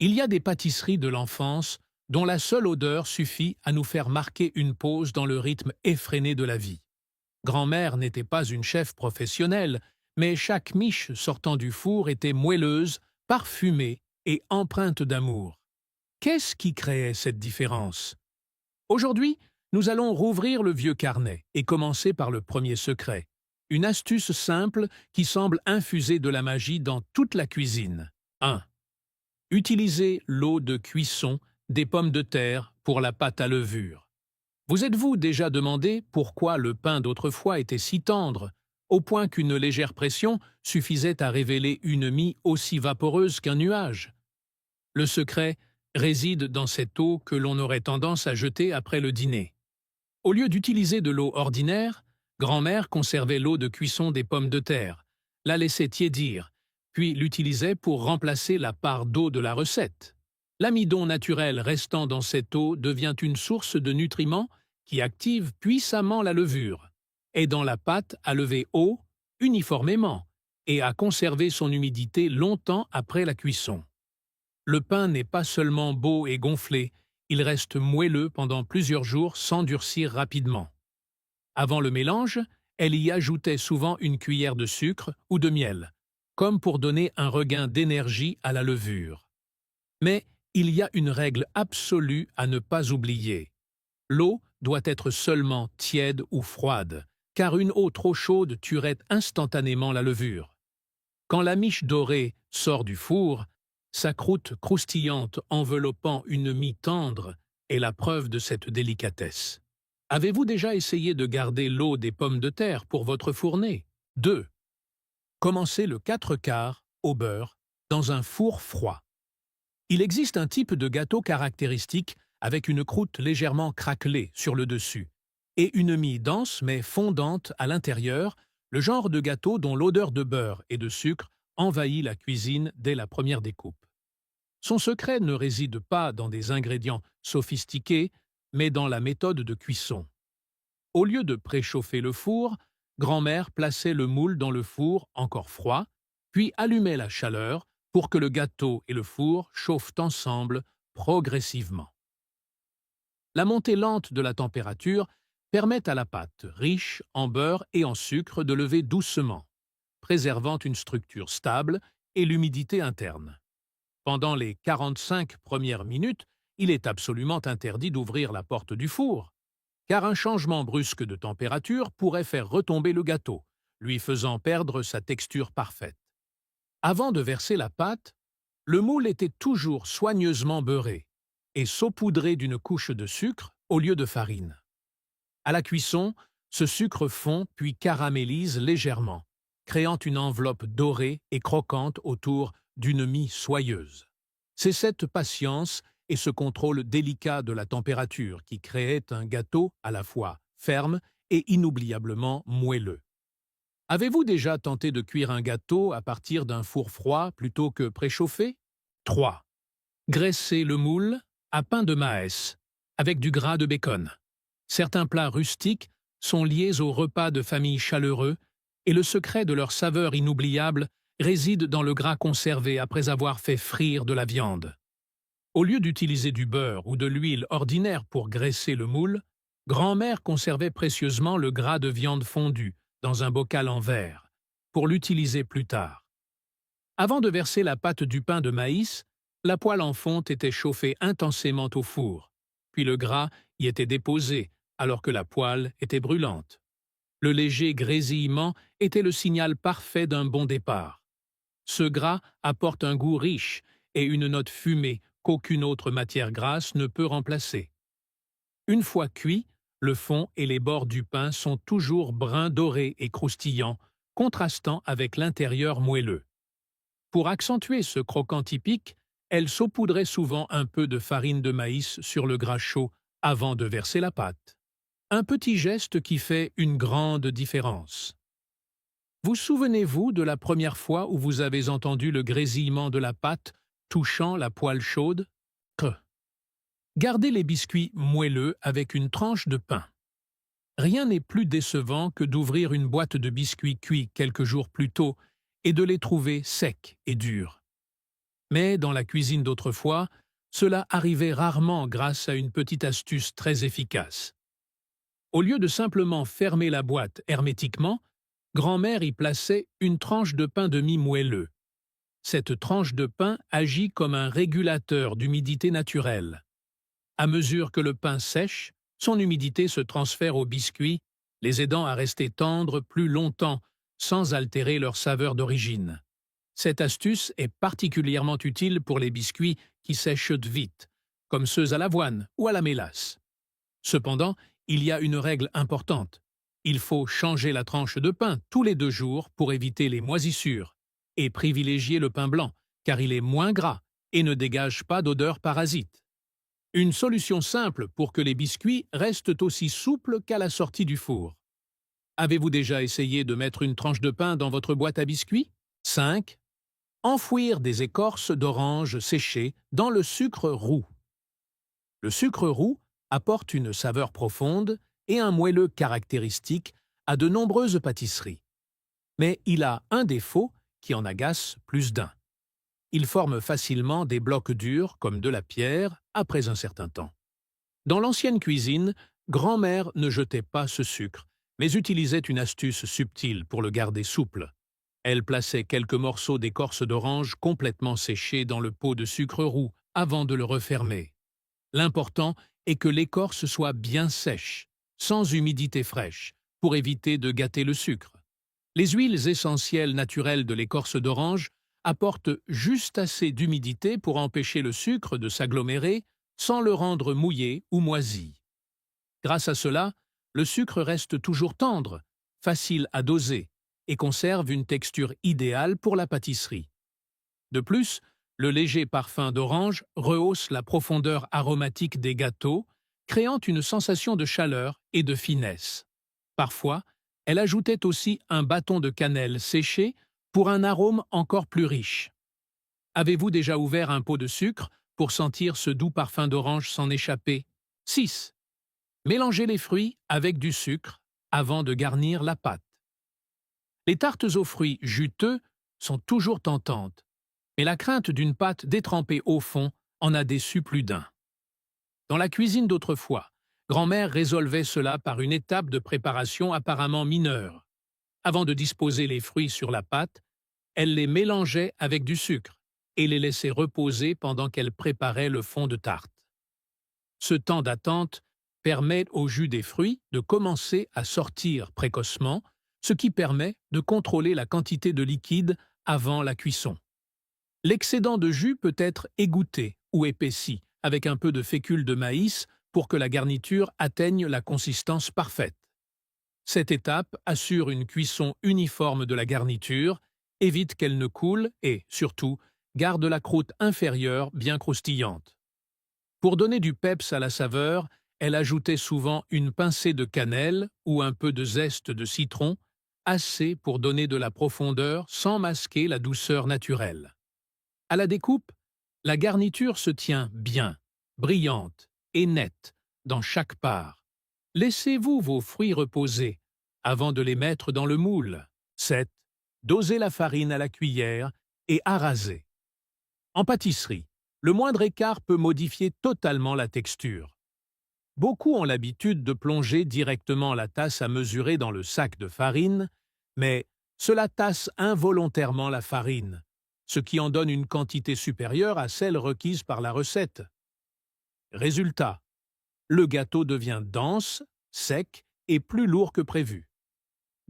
Il y a des pâtisseries de l'enfance dont la seule odeur suffit à nous faire marquer une pause dans le rythme effréné de la vie. Grand-mère n'était pas une chef professionnelle, mais chaque miche sortant du four était moelleuse, parfumée et empreinte d'amour. Qu'est-ce qui créait cette différence? Aujourd'hui, nous allons rouvrir le vieux carnet et commencer par le premier secret. Une astuce simple qui semble infuser de la magie dans toute la cuisine. 1. Utilisez l'eau de cuisson des pommes de terre pour la pâte à levure. Vous êtes-vous déjà demandé pourquoi le pain d'autrefois était si tendre, au point qu'une légère pression suffisait à révéler une mie aussi vaporeuse qu'un nuage? Le secret réside dans cette eau que l'on aurait tendance à jeter après le dîner. Au lieu d'utiliser de l'eau ordinaire, grand-mère conservait l'eau de cuisson des pommes de terre, la laissait tiédir, puis l'utilisait pour remplacer la part d'eau de la recette. L'amidon naturel restant dans cette eau devient une source de nutriments qui active puissamment la levure, aidant la pâte à lever haut, uniformément, et à conserver son humidité longtemps après la cuisson. Le pain n'est pas seulement beau et gonflé, il reste moelleux pendant plusieurs jours sans durcir rapidement. Avant le mélange, elle y ajoutait souvent une cuillère de sucre ou de miel, comme pour donner un regain d'énergie à la levure. Mais il y a une règle absolue à ne pas oublier. L'eau doit être seulement tiède ou froide, car une eau trop chaude tuerait instantanément la levure. Quand la miche dorée sort du four, sa croûte croustillante enveloppant une mie tendre est la preuve de cette délicatesse. Avez-vous déjà essayé de garder l'eau des pommes de terre pour votre fournée? 2. Commencez le 4 quarts au beurre dans un four froid. Il existe un type de gâteau caractéristique avec une croûte légèrement craquelée sur le dessus et une mie dense mais fondante à l'intérieur, le genre de gâteau dont l'odeur de beurre et de sucre envahit la cuisine dès la première découpe. Son secret ne réside pas dans des ingrédients sophistiqués, mais dans la méthode de cuisson. Au lieu de préchauffer le four, grand-mère plaçait le moule dans le four encore froid, puis allumait la chaleur pour que le gâteau et le four chauffent ensemble progressivement. La montée lente de la température permet à la pâte, riche en beurre et en sucre, de lever doucement, préservant une structure stable et l'humidité interne. Pendant les 45 premières minutes, il est absolument interdit d'ouvrir la porte du four, car un changement brusque de température pourrait faire retomber le gâteau, lui faisant perdre sa texture parfaite. Avant de verser la pâte, le moule était toujours soigneusement beurré et saupoudré d'une couche de sucre au lieu de farine. À la cuisson, ce sucre fond puis caramélise légèrement, créant une enveloppe dorée et croquante autour d'une mie soyeuse. C'est cette patience et ce contrôle délicat de la température qui créaient un gâteau à la fois ferme et inoubliablement moelleux. Avez-vous déjà tenté de cuire un gâteau à partir d'un four froid plutôt que préchauffé? 3. Graissez le moule à pain de maïs avec du gras de bacon. Certains plats rustiques sont liés aux repas de famille chaleureux et le secret de leur saveur inoubliable réside dans le gras conservé après avoir fait frire de la viande. Au lieu d'utiliser du beurre ou de l'huile ordinaire pour graisser le moule, grand-mère conservait précieusement le gras de viande fondue dans un bocal en verre, pour l'utiliser plus tard. Avant de verser la pâte du pain de maïs, la poêle en fonte était chauffée intensément au four, puis le gras y était déposé alors que la poêle était brûlante. Le léger grésillement était le signal parfait d'un bon départ. Ce gras apporte un goût riche et une note fumée qu'aucune autre matière grasse ne peut remplacer. Une fois cuit, le fond et les bords du pain sont toujours brun doré et croustillants, contrastant avec l'intérieur moelleux. Pour accentuer ce croquant typique, elle saupoudrait souvent un peu de farine de maïs sur le gras chaud avant de verser la pâte. Un petit geste qui fait une grande différence. Vous souvenez-vous de la première fois où vous avez entendu le grésillement de la pâte touchant la poêle chaude? Gardez les biscuits moelleux avec une tranche de pain. Rien n'est plus décevant que d'ouvrir une boîte de biscuits cuits quelques jours plus tôt et de les trouver secs et durs. Mais dans la cuisine d'autrefois, cela arrivait rarement grâce à une petite astuce très efficace. Au lieu de simplement fermer la boîte hermétiquement, grand-mère y plaçait une tranche de pain de mie moelleux. Cette tranche de pain agit comme un régulateur d'humidité naturelle. À mesure que le pain sèche, son humidité se transfère aux biscuits, les aidant à rester tendres plus longtemps sans altérer leur saveur d'origine. Cette astuce est particulièrement utile pour les biscuits qui sèchent vite, comme ceux à l'avoine ou à la mélasse. Cependant, il y a une règle importante. Il faut changer la tranche de pain tous les 2 jours pour éviter les moisissures et privilégier le pain blanc, car il est moins gras et ne dégage pas d'odeur parasite. Une solution simple pour que les biscuits restent aussi souples qu'à la sortie du four. Avez-vous déjà essayé de mettre une tranche de pain dans votre boîte à biscuits? 5. Enfouir des écorces d'orange séchées dans le sucre roux. Le sucre roux apporte une saveur profonde et un moelleux caractéristique à de nombreuses pâtisseries. Mais il a un défaut qui en agace plus d'un. Il forme facilement des blocs durs comme de la pierre après un certain temps. Dans l'ancienne cuisine, grand-mère ne jetait pas ce sucre, mais utilisait une astuce subtile pour le garder souple. Elle plaçait quelques morceaux d'écorce d'orange complètement séchés dans le pot de sucre roux avant de le refermer. L'important est que l'écorce soit bien sèche, sans humidité fraîche, pour éviter de gâter le sucre. Les huiles essentielles naturelles de l'écorce d'orange apportent juste assez d'humidité pour empêcher le sucre de s'agglomérer sans le rendre mouillé ou moisi. Grâce à cela, le sucre reste toujours tendre, facile à doser et conserve une texture idéale pour la pâtisserie. De plus, le léger parfum d'orange rehausse la profondeur aromatique des gâteaux, créant une sensation de chaleur et de finesse. Parfois, elle ajoutait aussi un bâton de cannelle séché pour un arôme encore plus riche. Avez-vous déjà ouvert un pot de sucre pour sentir ce doux parfum d'orange s'en échapper? 6. Mélangez les fruits avec du sucre avant de garnir la pâte. Les tartes aux fruits juteux sont toujours tentantes, mais la crainte d'une pâte détrempée au fond en a déçu plus d'un. Dans la cuisine d'autrefois, grand-mère résolvait cela par une étape de préparation apparemment mineure. Avant de disposer les fruits sur la pâte, elle les mélangeait avec du sucre et les laissait reposer pendant qu'elle préparait le fond de tarte. Ce temps d'attente permet au jus des fruits de commencer à sortir précocement, ce qui permet de contrôler la quantité de liquide avant la cuisson. L'excédent de jus peut être égoutté ou épaissi avec un peu de fécule de maïs pour que la garniture atteigne la consistance parfaite. Cette étape assure une cuisson uniforme de la garniture, évite qu'elle ne coule et, surtout, garde la croûte inférieure bien croustillante. Pour donner du peps à la saveur, elle ajoutait souvent une pincée de cannelle ou un peu de zeste de citron, assez pour donner de la profondeur sans masquer la douceur naturelle. À la découpe, la garniture se tient bien, brillante et nette dans chaque part. Laissez-vous vos fruits reposer avant de les mettre dans le moule. 7. Dosez la farine à la cuillère et arasez. En pâtisserie, le moindre écart peut modifier totalement la texture. Beaucoup ont l'habitude de plonger directement la tasse à mesurer dans le sac de farine, mais cela tasse involontairement la farine, ce qui en donne une quantité supérieure à celle requise par la recette. Résultat, le gâteau devient dense, sec et plus lourd que prévu.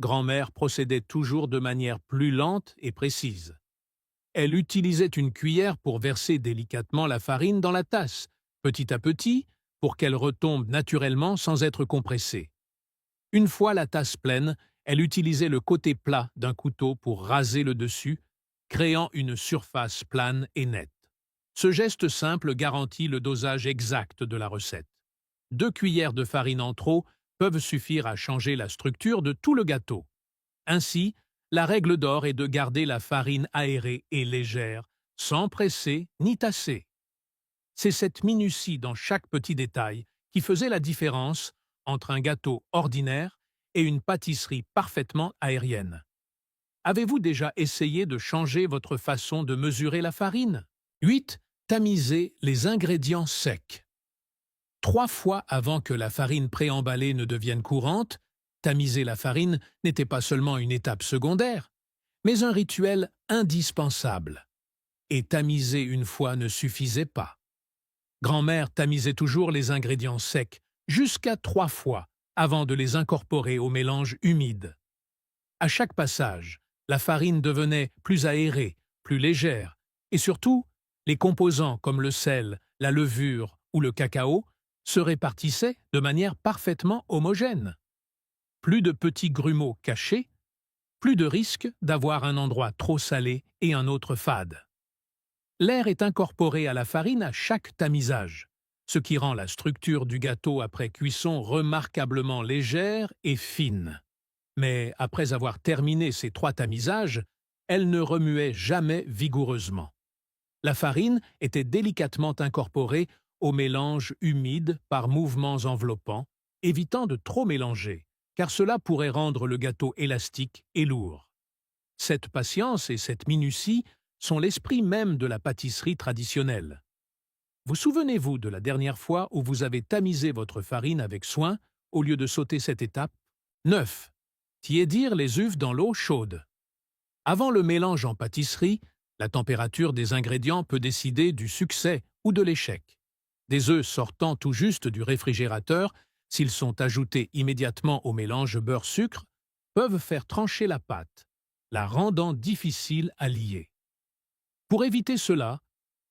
Grand-mère procédait toujours de manière plus lente et précise. Elle utilisait une cuillère pour verser délicatement la farine dans la tasse, petit à petit, pour qu'elle retombe naturellement sans être compressée. Une fois la tasse pleine, elle utilisait le côté plat d'un couteau pour raser le dessus, créant une surface plane et nette. Ce geste simple garantit le dosage exact de la recette. 2 cuillères de farine en trop peuvent suffire à changer la structure de tout le gâteau. Ainsi, la règle d'or est de garder la farine aérée et légère, sans presser ni tasser. C'est cette minutie dans chaque petit détail qui faisait la différence entre un gâteau ordinaire et une pâtisserie parfaitement aérienne. Avez-vous déjà essayé de changer votre façon de mesurer la farine? 8. Tamiser les ingrédients secs. 3 fois avant que la farine préemballée ne devienne courante, tamiser la farine n'était pas seulement une étape secondaire, mais un rituel indispensable. Et tamiser une fois ne suffisait pas. Grand-mère tamisait toujours les ingrédients secs jusqu'à 3 fois avant de les incorporer au mélange humide. À chaque passage, la farine devenait plus aérée, plus légère, et surtout, les composants comme le sel, la levure ou le cacao se répartissaient de manière parfaitement homogène. Plus de petits grumeaux cachés, plus de risque d'avoir un endroit trop salé et un autre fade. L'air est incorporé à la farine à chaque tamisage, ce qui rend la structure du gâteau après cuisson remarquablement légère et fine. Mais après avoir terminé ces 3 tamisages, elle ne remuait jamais vigoureusement. La farine était délicatement incorporée au mélange humide par mouvements enveloppants, évitant de trop mélanger, car cela pourrait rendre le gâteau élastique et lourd. Cette patience et cette minutie sont l'esprit même de la pâtisserie traditionnelle. Vous souvenez-vous de la dernière fois où vous avez tamisé votre farine avec soin au lieu de sauter cette étape? 9. Tiédir les œufs dans l'eau chaude. Avant le mélange en pâtisserie, la température des ingrédients peut décider du succès ou de l'échec. Des œufs sortant tout juste du réfrigérateur, s'ils sont ajoutés immédiatement au mélange beurre-sucre, peuvent faire trancher la pâte, la rendant difficile à lier. Pour éviter cela,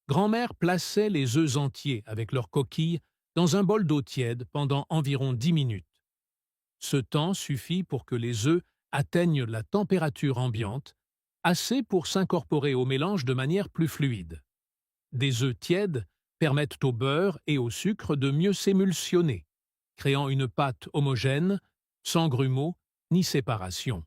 grand-mère plaçait les œufs entiers avec leurs coquilles dans un bol d'eau tiède pendant environ 10 minutes. Ce temps suffit pour que les œufs atteignent la température ambiante, assez pour s'incorporer au mélange de manière plus fluide. Des œufs tièdes permettent au beurre et au sucre de mieux s'émulsionner, créant une pâte homogène, sans grumeaux ni séparation.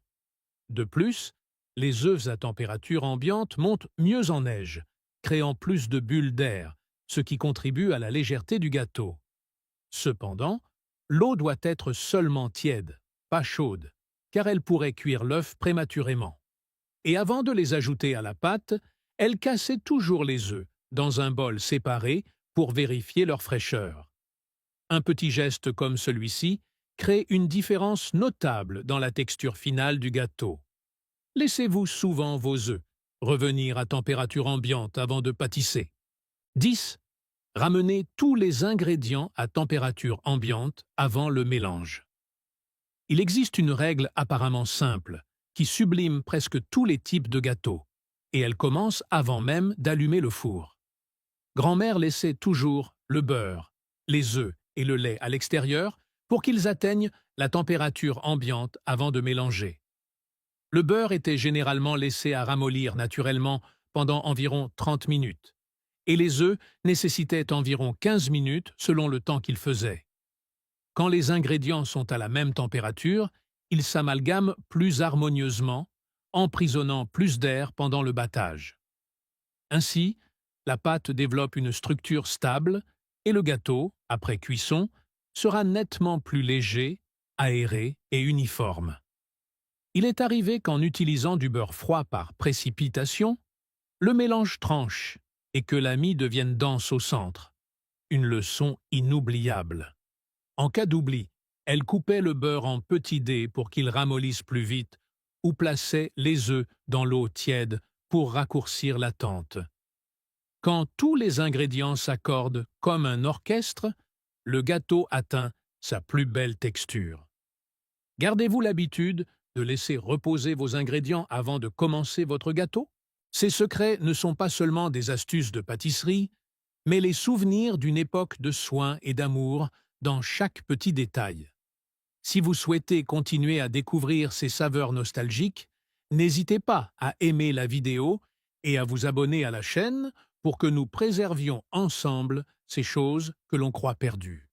De plus, les œufs à température ambiante montent mieux en neige, créant plus de bulles d'air, ce qui contribue à la légèreté du gâteau. Cependant, l'eau doit être seulement tiède, pas chaude, car elle pourrait cuire l'œuf prématurément. Et avant de les ajouter à la pâte, elle cassait toujours les œufs dans un bol séparé pour vérifier leur fraîcheur. Un petit geste comme celui-ci crée une différence notable dans la texture finale du gâteau. Laissez-vous souvent vos œufs revenir à température ambiante avant de pâtisser. 10. Ramenez tous les ingrédients à température ambiante avant le mélange. Il existe une règle apparemment simple qui sublime presque tous les types de gâteaux, et elle commence avant même d'allumer le four. Grand-mère laissait toujours le beurre, les œufs et le lait à l'extérieur pour qu'ils atteignent la température ambiante avant de mélanger. Le beurre était généralement laissé à ramollir naturellement pendant environ 30 minutes, et les œufs nécessitaient environ 15 minutes selon le temps qu'il faisait. Quand les ingrédients sont à la même température, ils s'amalgament plus harmonieusement, emprisonnant plus d'air pendant le battage. Ainsi, la pâte développe une structure stable et le gâteau, après cuisson, sera nettement plus léger, aéré et uniforme. Il est arrivé qu'en utilisant du beurre froid par précipitation, le mélange tranche et que la mie devienne dense au centre. Une leçon inoubliable. En cas d'oubli, elle coupait le beurre en petits dés pour qu'il ramollisse plus vite ou plaçait les œufs dans l'eau tiède pour raccourcir l'attente. Quand tous les ingrédients s'accordent comme un orchestre, le gâteau atteint sa plus belle texture. Gardez-vous l'habitude de laisser reposer vos ingrédients avant de commencer votre gâteau? Ces secrets ne sont pas seulement des astuces de pâtisserie, mais les souvenirs d'une époque de soin et d'amour dans chaque petit détail. Si vous souhaitez continuer à découvrir ces saveurs nostalgiques, n'hésitez pas à aimer la vidéo et à vous abonner à la chaîne pour que nous préservions ensemble ces choses que l'on croit perdues.